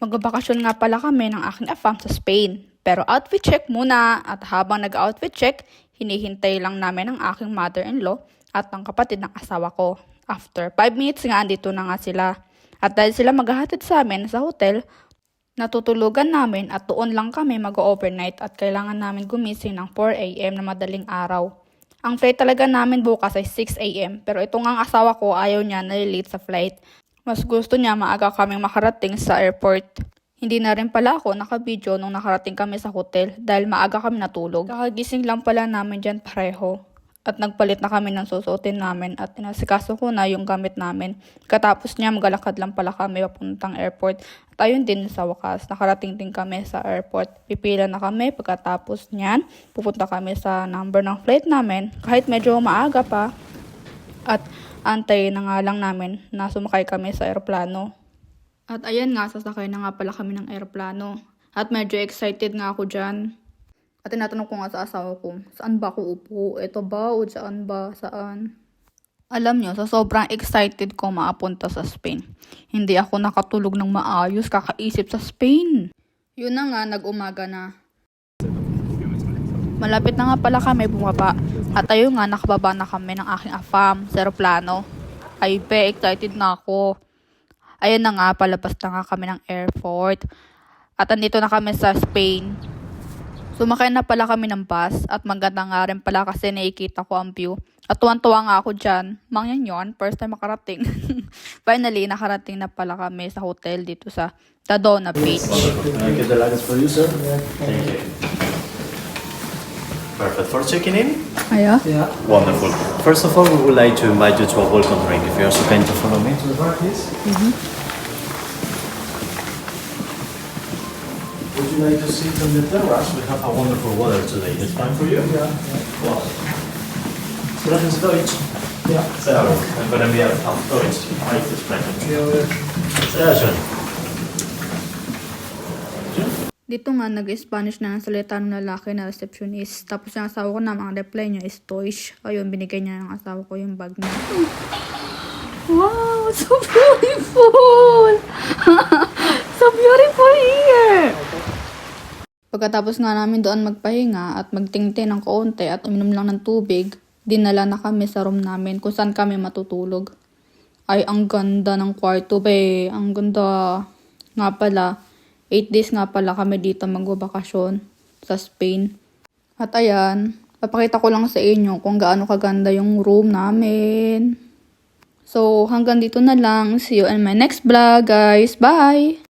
Magbabakasyon nga pala kami ng aking afam sa Spain. Pero outfit check muna at habang nag-outfit check, hinihintay lang namin ang aking mother-in-law at ang kapatid ng asawa ko. After 5 minutes nga, andito na nga sila. At dahil sila maghahatid sa amin sa hotel, natutulugan namin at doon lang kami mag-overnight at kailangan namin gumising ng 4 a.m. na madaling araw. Ang flight talaga namin bukas ay 6 a.m. pero itong ang asawa ko ayaw niya na-late sa flight. Mas gusto niya maaga kaming makarating sa airport. Hindi na rin pala ako naka-video nung nakarating kami sa hotel dahil maaga kami natulog. Kakagising lang pala namin dyan pareho. At nagpalit na kami ng susuotin namin at inasikaso ko na yung gamit namin. Katapos niya magalakad lang pala kami papuntang airport. At ayun din sa wakas, nakarating din kami sa airport. Pipila na kami pagkatapos niyan. Pupunta kami sa number ng flight namin kahit medyo maaga pa. At antay na nga lang namin na sumakay kami sa aeroplano. At ayan nga, sasakay na nga pala kami ng aeroplano. At medyo excited nga ako dyan. At tinatanong ko nga sa asawa ko, saan ba ako upo? Ito ba? O saan ba? Saan? Alam nyo, sa sobrang excited ko maapunta sa Spain. Hindi ako nakatulog ng maayos kakaisip sa Spain. Yun na nga, nag-umaga na. Malapit na nga pala kami bumaba. At ayun nga, nakababa na kami ng aking afam sa aeroplano. Ay excited na ako. Ayun na nga, palabas na nga kami ng airport. At andito na kami sa Spain. Sumakay na pala kami ng bus at maganda nga rin pala kasi nakikita ko ang view. At tuwan-tuwa nga ako dyan. Mangyan yun, first time makarating. Finally, nakarating na pala kami sa hotel dito sa Tadona Beach. Can I get the luggage for you, sir? Thank you. Perfect. For checking in? Ayan. Yeah. Wonderful. First of all, we would like to invite you to a welcome drink. If you are so kind to follow me to the bar, please. Would you like to sit on the terrace? We have a wonderful weather today. It's fine for you? Yeah. Wow. Sprechen Sie Deutsch? Ja. Sehr gut. Dann können wir auf Deutsch weitersprechen. Sehr schön. Dito nga, nag-Spanish na ang salita ng lalaki na receptionist. Tapos yung asawa ko na, mga reply niya is Deutsch. Ayun, binigay niya ng asawa ko yung bag niya. Wow, so beautiful! So beautiful here! Pagkatapos nga namin doon magpahinga at magtingting ng kaunti at uminom lang ng tubig, dinala na kami sa room namin kung saan kami matutulog. Ay, ang ganda ng kwarto, be. Ang ganda. Nga pala, 8 days nga pala kami dito magbabakasyon sa Spain. At ayan, papakita ko lang sa inyo kung gaano kaganda yung room namin. So, hanggang dito na lang. See you in my next vlog, guys. Bye!